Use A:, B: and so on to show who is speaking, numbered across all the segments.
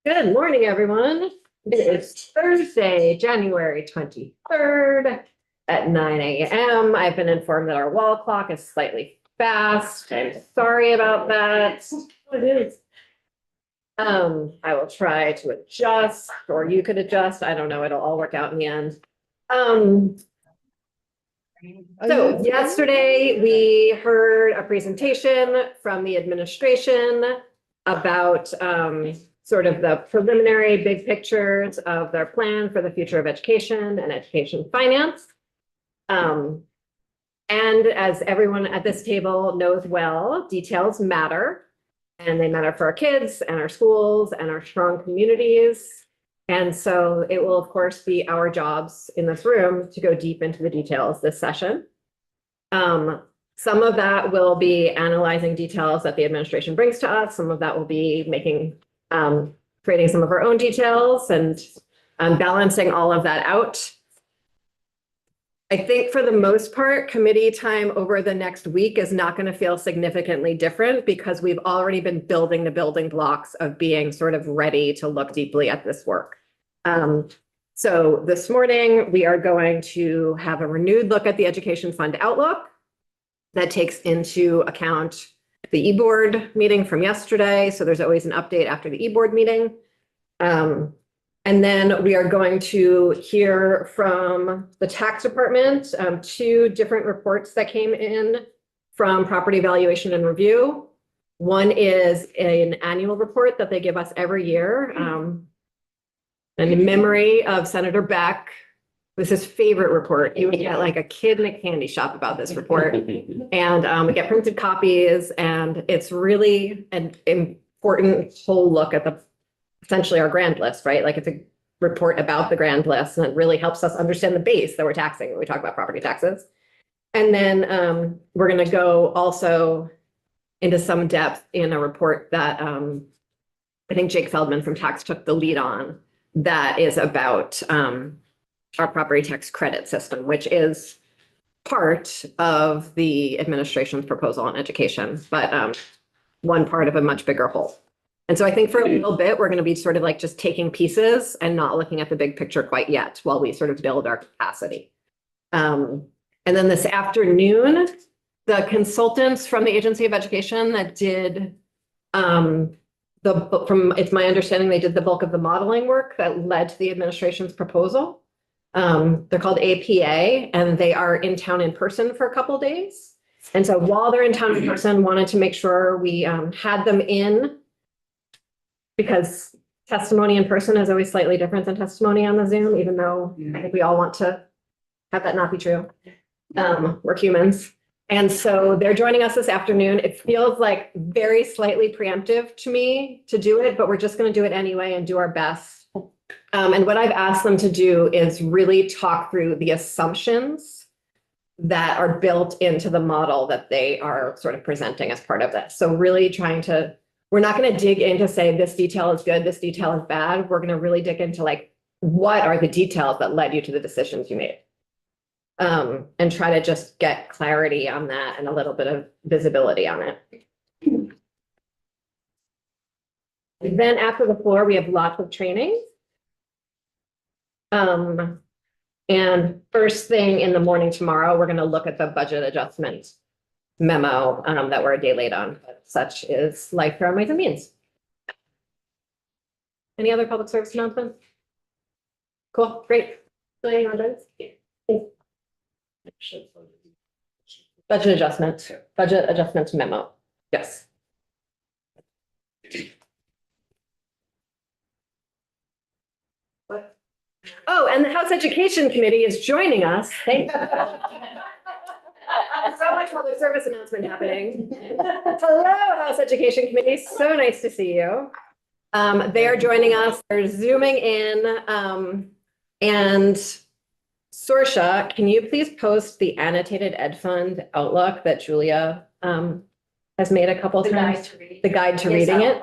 A: Good morning, everyone. It is Thursday, January 23rd at 9 a.m. I've been informed that our wall clock is slightly fast. I'm sorry about that. It is. I will try to adjust, or you could adjust. I don't know. It'll all work out in the end. So yesterday we heard a presentation from the administration about sort of the preliminary big pictures of their plan for the future of education and education finance. And as everyone at this table knows well, details matter, and they matter for our kids and our schools and our strong communities. And so it will, of course, be our jobs in this room to go deep into the details this session. Some of that will be analyzing details that the administration brings to us. Some of that will be creating some of our own details and balancing all of that out. I think for the most part, committee time over the next week is not going to feel significantly different because we've already been building the building blocks of being sort of ready to look deeply at this work. So this morning, we are going to have a renewed look at the Education Fund Outlook that takes into account the e-board meeting from yesterday. So there's always an update after the e-board meeting. And then we are going to hear from the tax department, two different reports that came in from Property Valuation and Review. One is an annual report that they give us every year. And in memory of Senator Beck, this is his favorite report. You would get like a kid in a candy shop about this report. And we get printed copies, and it's really an important whole look at essentially our grand list, right? Like it's a report about the grand list, and it really helps us understand the base that we're taxing when we talk about property taxes. And then we're going to go also into some depth in a report that I think Jake Feldman from Tax took the lead on, that is about our property tax credit system, which is part of the administration's proposal on education, but one part of a much bigger whole. And so I think for a little bit, we're going to be sort of like just taking pieces and not looking at the big picture quite yet while we sort of build our capacity. And then this afternoon, the consultants from the Agency of Education that did it's my understanding they did the bulk of the modeling work that led to the administration's proposal. They're called APA, and they are in town in person for a couple of days. And so while they're in town in person, wanted to make sure we had them in, because testimony in person is always slightly different than testimony on the Zoom, even though I think we all want to have that not be true. We're humans. And so they're joining us this afternoon. It feels like very slightly preemptive to me to do it, but we're just going to do it anyway and do our best. And what I've asked them to do is really talk through the assumptions that are built into the model that they are sort of presenting as part of this. So really we're not going to dig into say this detail is good, this detail is bad. We're going to really dig into like, what are the details that led you to the decisions you made? And try to just get clarity on that and a little bit of visibility on it. And then after the floor, we have lots of training. And first thing in the morning tomorrow, we're going to look at the budget adjustment memo that we're a day late on, but such is life through ways and means. Any other public service announcements? Cool, great. Julia, you want to budget adjustment memo. Yes. What? Oh, and the House Education Committee is joining us. Thank you. So much public service announcement happening. Hello, House Education Committee. So nice to see you. They are joining us. They're Zooming in. And Sorsha, can you please post the annotated Ed Fund Outlook that Julia has made a couple times? The guide to reading it,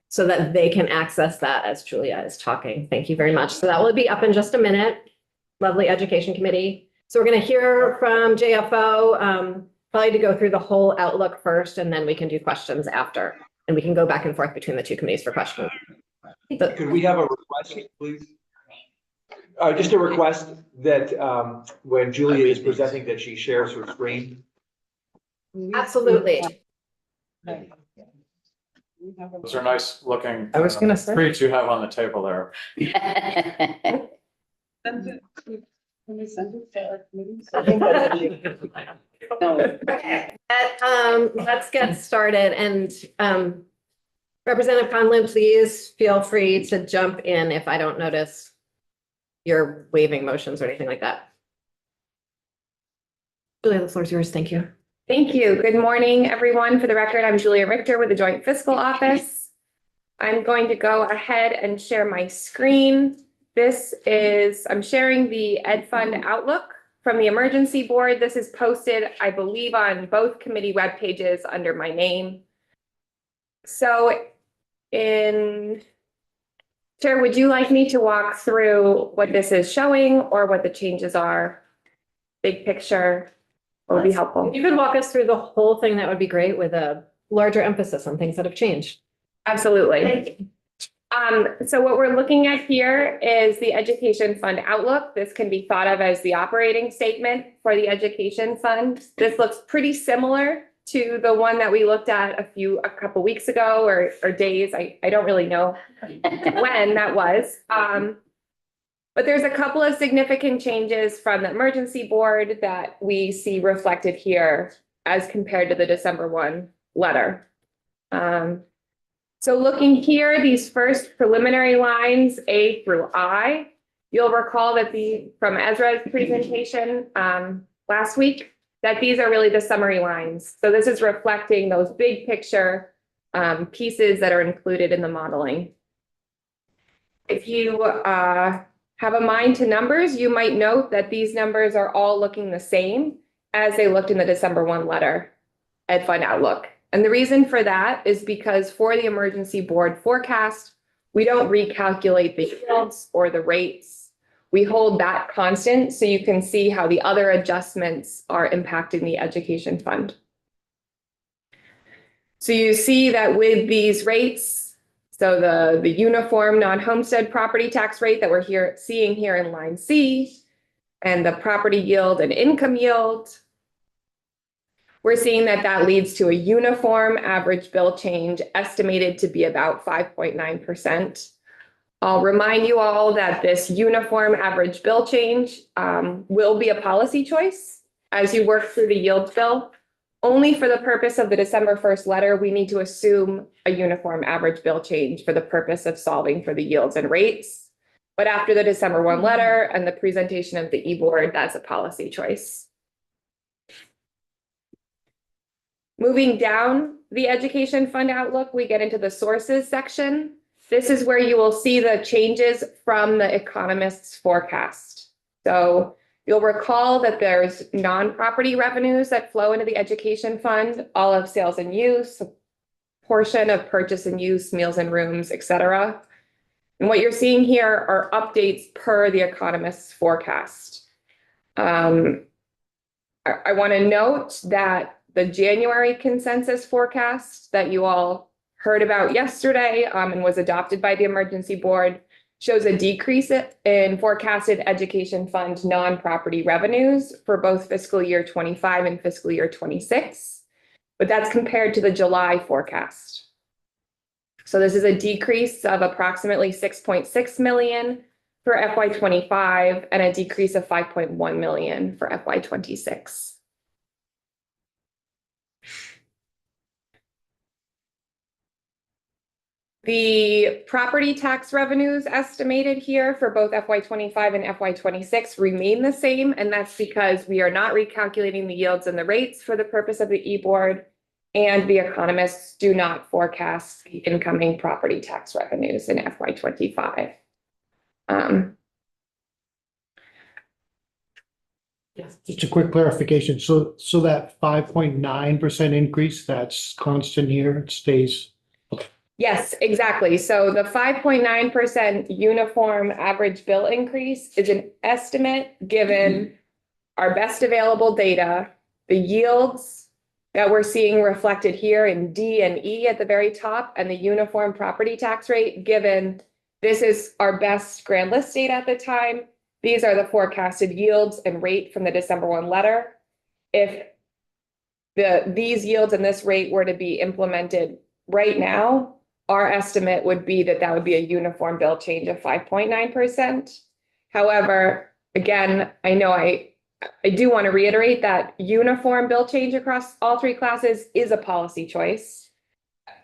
A: so that they can access that as Julia is talking. Thank you very much. So that will be up in just a minute. Lovely Education Committee. So we're going to hear from JFO, probably to go through the whole Outlook first, and then we can do questions after. And we can go back and forth between the two committees for questions.
B: Could we have a request, please? Just a request that when Julia is presenting, that she shares her screen.
A: Absolutely.
C: Those are nice looking.
D: I was gonna say.
C: Treats you have on the table there.
A: Okay, let's get started and Representative Conlon, please feel free to jump in if I don't notice you're waving motions or anything like that. Julia, the floor is yours. Thank you.
E: Thank you. Good morning, everyone. For the record, I'm Julia Richter with the Joint Fiscal Office. I'm going to go ahead and share my screen. I'm sharing the Ed Fund Outlook from the Emergency Board. This is posted, I believe, on both committee web pages under my name. So Chair, would you like me to walk through what this is showing or what the changes are? Big picture would be helpful.
A: If you could walk us through the whole thing, that would be great, with a larger emphasis on things that have changed.
E: Absolutely. So what we're looking at here is the Education Fund Outlook. This can be thought of as the operating statement for the Education Fund. This looks pretty similar to the one that we looked at a couple weeks ago or days. I don't really know when that was. But there's a couple of significant changes from the Emergency Board that we see reflected here as compared to the December 1 letter. So looking here, these first preliminary lines, A through I, you'll recall that from Ezra's presentation last week, that these are really the summary lines. So this is reflecting those big picture pieces that are included in the modeling. If you have a mind to numbers, you might note that these numbers are all looking the same as they looked in the December 1 letter, Ed Fund Outlook. And the reason for that is because for the Emergency Board forecast, we don't recalculate the yields or the rates. We hold that constant so you can see how the other adjustments are impacting the Education Fund. So you see that with these rates, so the uniform non-homestead property tax rate that we're seeing here in line C, and the property yield and income yield, we're seeing that leads to a uniform average bill change estimated to be about 5.9%. I'll remind you all that this uniform average bill change will be a policy choice as you work through the yield bill. Only for the purpose of the December 1st letter, we need to assume a uniform average bill change for the purpose of solving for the yields and rates. But after the December 1 letter and the presentation of the e-board, that's a policy choice. Moving down the Education Fund Outlook, we get into the sources section. This is where you will see the changes from the economist's forecast. So you'll recall that there's non-property revenues that flow into the Education Fund, all of sales and use, a portion of purchase and use, meals and rooms, et cetera. And what you're seeing here are updates per the economist's forecast. I want to note that the January consensus forecast that you all heard about yesterday and was adopted by the Emergency Board shows a decrease in forecasted Education Fund non-property revenues for both fiscal year 25 and fiscal year 26, but that's compared to the July forecast. So this is a decrease of approximately 6.6 million for FY25 and a decrease of 5.1 million for FY26. The property tax revenues estimated here for both FY25 and FY26 remain the same, and that's because we are not recalculating the yields and the rates for the purpose of the e-board, and the economists do not forecast the incoming property tax revenues in FY25.
F: Just a quick clarification. So that 5.9% increase, that's constant here, it stays.
E: Yes, exactly. So the 5.9% uniform average bill increase is an estimate given our best available data, the yields that we're seeing reflected here in D and E at the very top, and the uniform property tax rate given This is our best grand list data at the time. These are the forecasted yields and rate from the December 1 letter. If these yields and this rate were to be implemented right now, our estimate would be that that would be a uniform bill change of 5.9%. However, again, I know I do want to reiterate that uniform bill change across all three classes is a policy choice.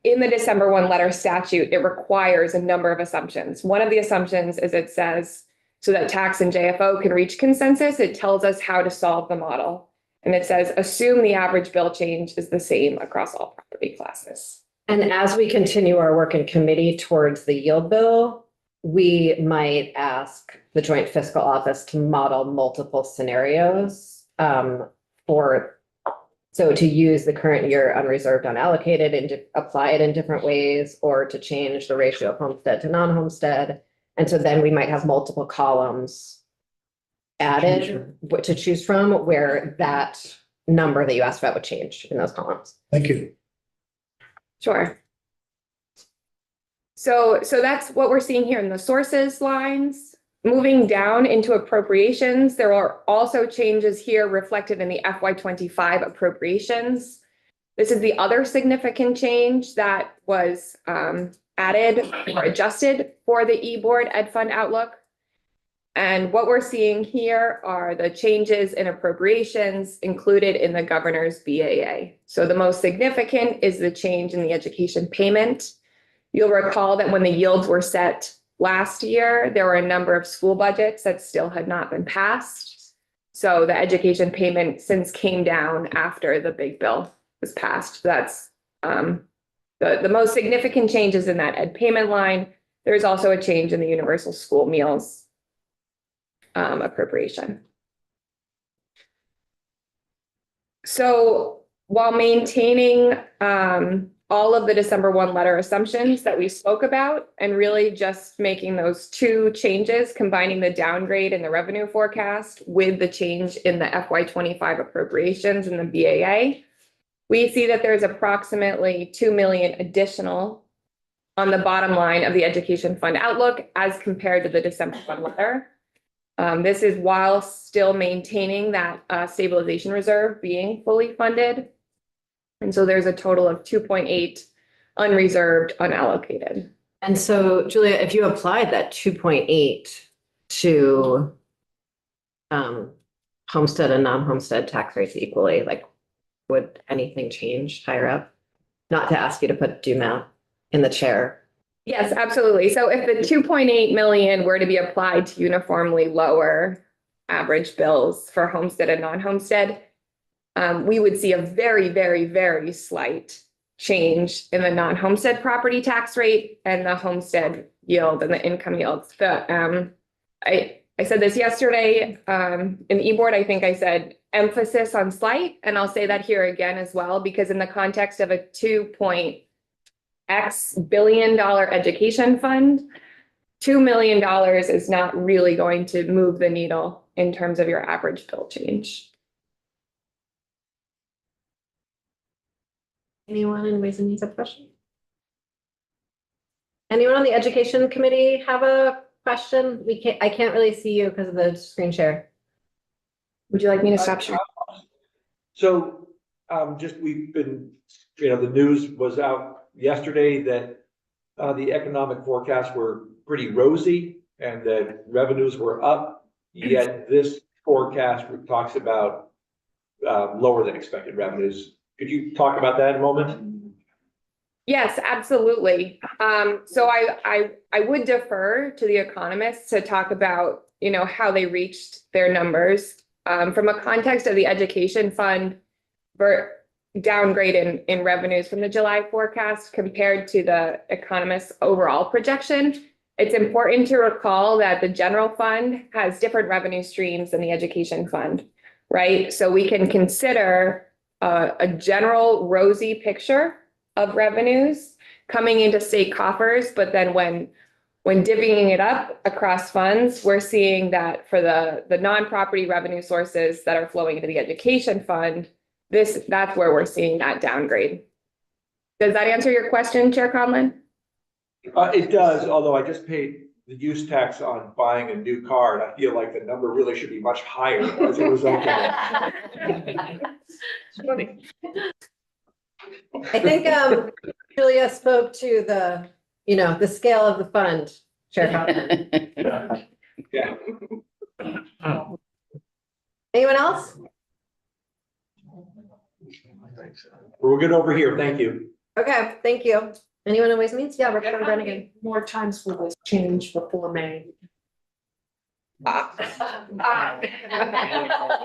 E: In the December 1 letter statute, it requires a number of assumptions. One of the assumptions is it says, so that tax and JFO can reach consensus, it tells us how to solve the model. And it says, assume the average bill change is the same across all property classes.
A: And as we continue our work in committee towards the yield bill, we might ask the Joint Fiscal Office to model multiple scenarios so to use the current year unreserved unallocated and to apply it in different ways, or to change the ratio of homestead to non-homestead. And so then we might have multiple columns added to choose from where that number that you asked about would change in those columns.
F: Thank you.
E: Sure. So that's what we're seeing here in the sources lines. Moving down into appropriations, there are also changes here reflected in the FY25 appropriations. This is the other significant change that was added or adjusted for the eBoard Ed Fund Outlook. And what we're seeing here are the changes in appropriations included in the governor's BAA. So the most significant is the change in the education payment. You'll recall that when the yields were set last year, there were a number of school budgets that still had not been passed. So the education payment since came down after the big bill was passed. That's the most significant changes in that ed payment line. There's also a change in the universal school meals appropriation. So while maintaining all of the December 1 letter assumptions that we spoke about, and really just making those two changes, combining the downgrade in the revenue forecast with the change in the FY25 appropriations in the BAA, we see that there's approximately 2 million additional on the bottom line of the education fund outlook as compared to the December 1 letter. This is while still maintaining that stabilization reserve being fully funded. And so there's a total of 2.8 unreserved, unallocated.
A: And so, Julia, if you applied that 2.8 to homestead and non-homestead tax rates equally, like, would anything change higher up? Not to ask you to put Dumont in the chair.
E: Yes, absolutely. So if the 2.8 million were to be applied to uniformly lower average bills for homestead and non-homestead, we would see a very, very, very slight change in the non-homestead property tax rate and the homestead yield and the income yields. I said this yesterday in the eBoard. I think I said emphasis on slight, and I'll say that here again as well, because in the context of a $2.x billion education fund, $2 million is not really going to move the needle in terms of your average bill change.
A: Anyone in Ways and Means have a question? Anyone on the education committee have a question? I can't really see you because of the screen share.
E: Would you like me to stop sharing?
B: So we've been, the news was out yesterday that the economic forecasts were pretty rosy and that revenues were up, yet this forecast talks about lower than expected revenues. Could you talk about that in a moment?
E: Yes, absolutely. So I would defer to the economists to talk about, how they reached their numbers. From a context of the education fund, downgrade in revenues from the July forecast compared to the economist's overall projection, it's important to recall that the general fund has different revenue streams than the education fund, right? So we can consider a general rosy picture of revenues coming into state coffers, but then when divvying it up across funds, we're seeing that for the non-property revenue sources that are flowing into the education fund, that's where we're seeing that downgrade. Does that answer your question, Chair Conlon?
B: It does, although I just paid the use tax on buying a new car, and I feel like the number really should be much higher as a result of it.
A: I think, Julia spoke to the, the scale of the fund, Chair Kaufman.
B: Yeah.
A: Anyone else?
B: We're good over here, thank you.
A: Okay, thank you. Anyone in Ways and Means? Yeah, Representative Brannigan.
D: More times will this change before May?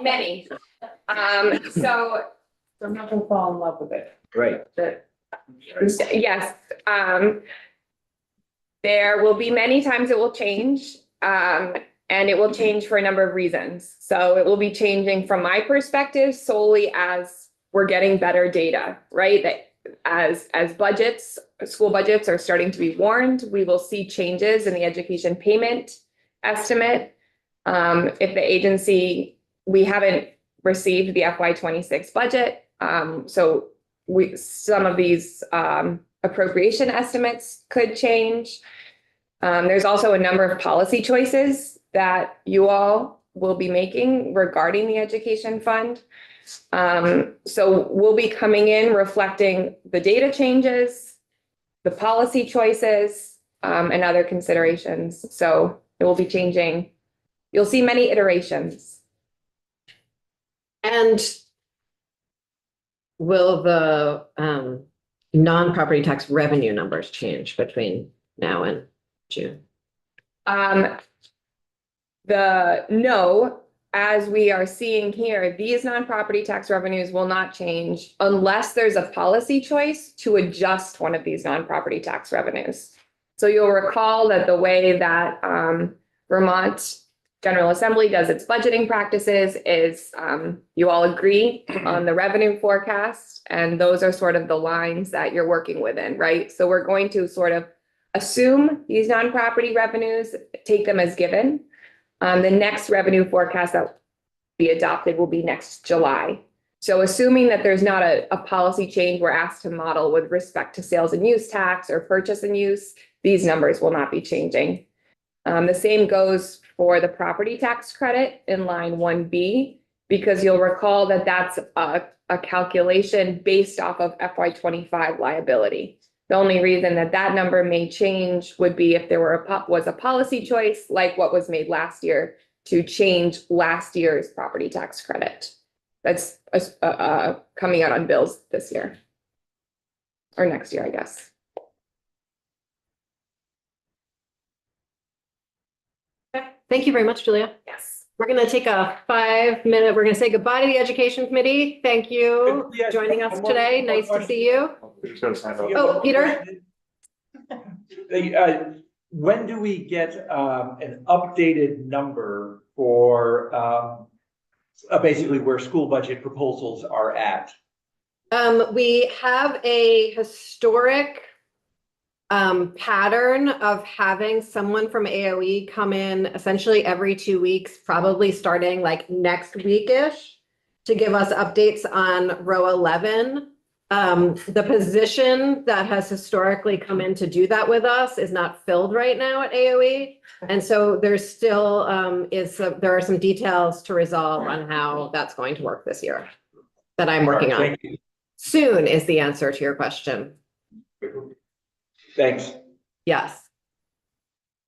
E: Many. So
D: I'm not gonna fall in love with it.
B: Right.
E: yes, there will be many times it will change, and it will change for a number of reasons. So it will be changing from my perspective solely as we're getting better data, right? That as budgets, school budgets are starting to be warned, we will see changes in the education payment estimate. If the agency, we haven't received the FY 26 budget, so some of these appropriation estimates could change. There's also a number of policy choices that you all will be making regarding the education fund. So we'll be coming in reflecting the data changes, the policy choices, and other considerations. So it will be changing. You'll see many iterations.
A: And will the non-property tax revenue numbers change between now and June?
E: No, as we are seeing here, these non-property tax revenues will not change unless there's a policy choice to adjust one of these non-property tax revenues. So you'll recall that the way that Vermont General Assembly does its budgeting practices is you all agree on the revenue forecast, and those are sort of the lines that you're working within, right? So we're going to sort of assume these non-property revenues, take them as given. The next revenue forecast that will be adopted will be next July. So assuming that there's not a policy change we're asked to model with respect to sales and use tax or purchase and use, these numbers will not be changing. The same goes for the property tax credit in line 1B, because you'll recall that that's a calculation based off of FY 25 liability. The only reason that that number may change would be if there was a policy choice like what was made last year to change last year's property tax credit. That's coming out on bills this year. Or next year, I guess.
A: Thank you very much, Julia.
E: Yes.
A: We're going to take a 5-minute, we're going to say goodbye to the Education Committee. Thank you for joining us today. Nice to see you. Oh, Peter?
B: When do we get an updated number for basically where school budget proposals are at?
A: We have a historic pattern of having someone from AOE come in essentially every 2 weeks, probably starting like next week-ish, to give us updates on row 11. The position that has historically come in to do that with us is not filled right now at AOE. And so there's still there are some details to resolve on how that's going to work this year that I'm working on.
B: Thank you.
A: Soon is the answer to your question.
B: Thanks.
A: Yes.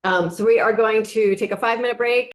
A: So we are going to take a 5-minute break.